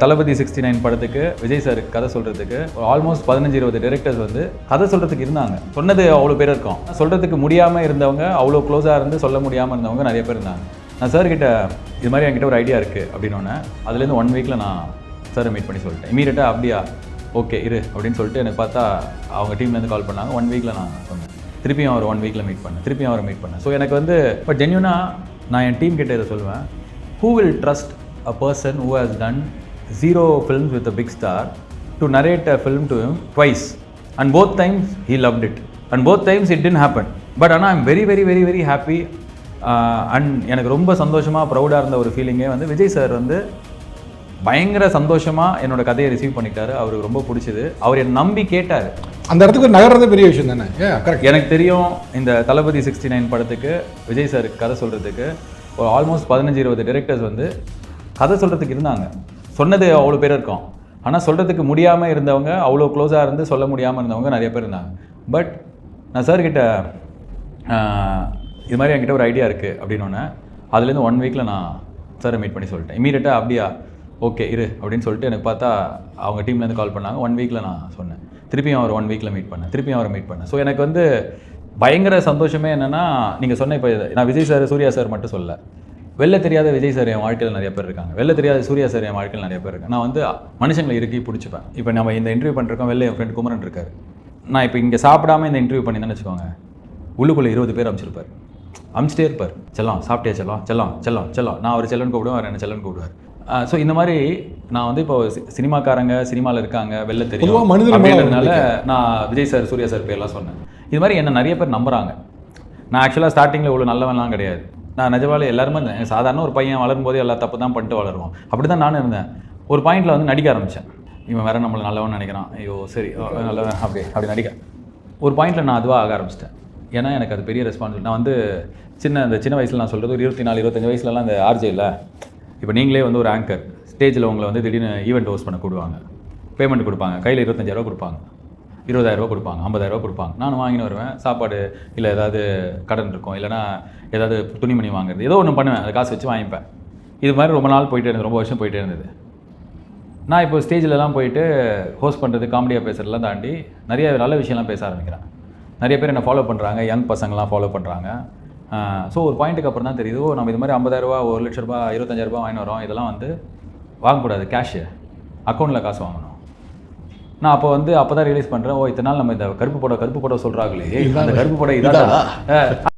தளபதி 69 படத்துக்கு விஜய் சார் கதை சொல்கிறதுக்கு ஆல்மோஸ்ட் 15-20 டைரக்டர்ஸ் வந்து கதை சொல்கிறதுக்கு இருந்தாங்க. சொன்னது அவ்வளோ பேர் இருக்கும். சொல்கிறதுக்கு முடியாமல் இருந்தவங்க, அவ்வளோ க்ளோஸாக இருந்து சொல்ல முடியாமல் இருந்தவங்க நிறைய பேர் இருந்தாங்க. நான் சார்கிட்ட இது மாதிரி என்கிட்ட ஒரு ஐடியா இருக்குது அப்படின்னோடனே அதுலேருந்து 1 வீக்கில் நான் சாரை மீட் பண்ணி சொல்லிட்டேன். இமீடியட்டாக அப்படியா ஓகே இரு அப்படின்னு சொல்லிட்டு எனக்கு பார்த்தா அவங்க டீம்லேருந்து கால் பண்ணாங்க. 1 வீக்கில் நான் சொன்னேன். திருப்பியும் அவர் 1 வீக்கில் மீட் பண்ணேன். திருப்பியும் அவரை மீட் பண்ணேன். ஸோ எனக்கு வந்து இப்போ ஜென்யூனாக நான் என் டீம் கிட்ட இதை சொல்லுவேன். Who will trust a person who has done 0 films with a big star to narrate a film to him twice, and both times he loved it, and both times it didn't happen. But ஆனால் I'm very happy and எனக்கு ரொம்ப சந்தோஷமாக ப்ரௌடாக இருந்த ஒரு ஃபீலிங்கே வந்து Vijay sir வந்து பயங்கர சந்தோஷமாக என்னோட கதையை ரிசீவ் பண்ணிட்டாரு. அவருக்கு ரொம்ப பிடிச்சது. அவர் என்னை நம்பி கேட்டார். அந்த இடத்துக்கு நகர்றது பெரிய விஷயம் தானே. எனக்கு தெரியும் இந்த தளபதி 69 படத்துக்கு விஜய் சார் கதை சொல்கிறதுக்கு ஒரு ஆல்மோஸ்ட் 15-20 டைரக்டர்ஸ் வந்து கதை சொல்கிறதுக்கு இருந்தாங்க. சொன்னது அவ்வளோ பேர் இருக்கும். ஆனால் சொல்கிறதுக்கு முடியாமல் இருந்தவங்க, அவ்வளோ க்ளோஸாக இருந்து சொல்ல முடியாமல் இருந்தவங்க நிறைய பேர் இருந்தாங்க. பட் நான் சார்கிட்ட இது மாதிரி என்கிட்ட ஒரு ஐடியா இருக்குது அப்படின்னோடனே அதுலேருந்து 1 வீக்கில் நான் சாரை மீட் பண்ணி சொல்லிட்டேன். இமீடியட்டாக அப்படியா ஓகே இரு அப்படின்னு சொல்லிட்டு எனக்கு பார்த்தா அவங்க டீம்லேருந்து கால் பண்ணாங்க. 1 வீக்கில் நான் சொன்னேன். திருப்பியும் அவர் 1 வீக்கில் மீட் பண்ணேன். திருப்பியும் அவரை மீட் பண்ணேன். ஸோ எனக்கு வந்து பயங்கர சந்தோஷமே என்னென்னா, நீங்கள் சொன்ன இப்போ நான் விஜய் சார் சூர்யா சார் மட்டும் சொல்ல, வெளில தெரியாத விஜய் சார் என் வாழ்க்கையில் நிறைய பேர் இருக்காங்க. வெளில தெரியாத சூர்யா சார் என் வாழ்க்கையில் நிறைய பேர் இருக்காங்க. நான் வந்து மனுஷங்களை இறுக்கி பிடிச்சிப்பேன். இப்போ நம்ம இந்த இன்டர்வியூ பண்ணிருக்கோம், வெளில என் ஃப்ரெண்ட் குமரன் இருக்கார். நான் இப்போ இங்கே சாப்பிடாமல் இந்த இன்டர்வியூ பண்ணியிருந்தேன்னு வச்சுக்கோங்க, உள்ளுக்குள்ளே 20 பேர் அமிச்சிருப்பார். அமிச்சிட்டே இருப்பார். செல்லம் சாப்பிட்டே செல்லம் செல்லம் செல்லம் செல்லம். நான் அவர் செல்லன்னு கூப்பிடுவேன், அவர் என்ன செல்லன்னு கூப்பிடுவார். ஸோ இந்த மாதிரி நான் வந்து இப்போ சினிமாக்காரங்க சினிமாவில் இருக்காங்க, வெளில தெரியும் அப்படின்றதுனால நான் விஜய் சார் சூர்யா சார் பேர்லாம் சொன்னேன். இது மாதிரி என்ன நிறைய பேர் நம்புகிறாங்க. நான் ஆக்சுவலாக ஸ்டார்டிங்கில் இவ்வளோ நல்லவன்லாம் கிடையாது. நான் நிஜமாலே எல்லாருமே சாதாரண ஒரு பையன் வளரும் போது எல்லா தப்பு தான் பண்ணிட்டு வளருவோம். அப்படி தான் நானும் இருந்தேன். ஒரு பாயிண்டில் வந்து நடிக்க ஆரம்பித்தேன். இவன் வேறு நம்மளை நல்லவன் நினைக்கிறான், ஐயோ சரி நல்லவன் அப்படி நடிக்க ஒரு பாயிண்டில் நான் அதுவாக ஆக ஆரம்பிச்சிட்டேன். ஏன்னா எனக்கு அது பெரிய ரெஸ்பான்சிபிலிட்டி. நான் வந்து சின்ன வயசில் நான் சொல்கிறது ஒரு 24-25 வயசுலலாம் அந்த ஆர்ஜே இல்லை. இப்போ நீங்களே வந்து ஒரு ஆங்கர் ஸ்டேஜில் உங்களை வந்து திடீர்னு ஈவெண்ட் ஹோஸ்ட் பண்ண கூடுவாங்க. பேமெண்ட் கொடுப்பாங்க. கையில் 25,000 கொடுப்பாங்க, 20,000 கொடுப்பாங்க, 50,000 கொடுப்பாங்க. நான் வாங்கின்னு வருவேன். சாப்பாடு இல்லை ஏதாவது கடன் இருக்கும், இல்லைனா ஏதாவது துணிமணி வாங்குறது, ஏதோ ஒன்று பண்ணுவேன். அதை காசு வச்சு வாங்கிப்பேன். இது மாதிரி ரொம்ப நாள் போயிட்டே இருந்தது, ரொம்ப வருஷம் போயிட்டே இருந்தது. நான் இப்போ ஸ்டேஜிலலாம் போயிட்டு ஹோஸ்ட் பண்ணுறது, காமெடியாக பேசுகிறதுலாம் தாண்டி நிறைய நல்ல விஷயம்லாம் பேச ஆரம்பிக்கிறேன். நிறைய பேர் என்னை ஃபாலோ பண்ணுறாங்க, யங் பசங்களாம் ஃபாலோ பண்ணுறாங்க. ஸோ ஒரு பாயிண்ட்டுக்கு அப்புறம் தான் தெரியுது, நம்ம இது மாதிரி 50,000, 1,00,000, 25,000 வாங்கி வரோம். இதெல்லாம் வந்து வாங்கக்கூடாது. கேஷு அக்கௌண்ட்டில் காசு வாங்கணும். நான் அப்போ தான் ரியலைஸ் பண்ணுறேன், இத்தனை நாள் நம்ம இந்த கருப்பு போட சொல்கிறாங்களே, அந்த கருப்பு போட இதான்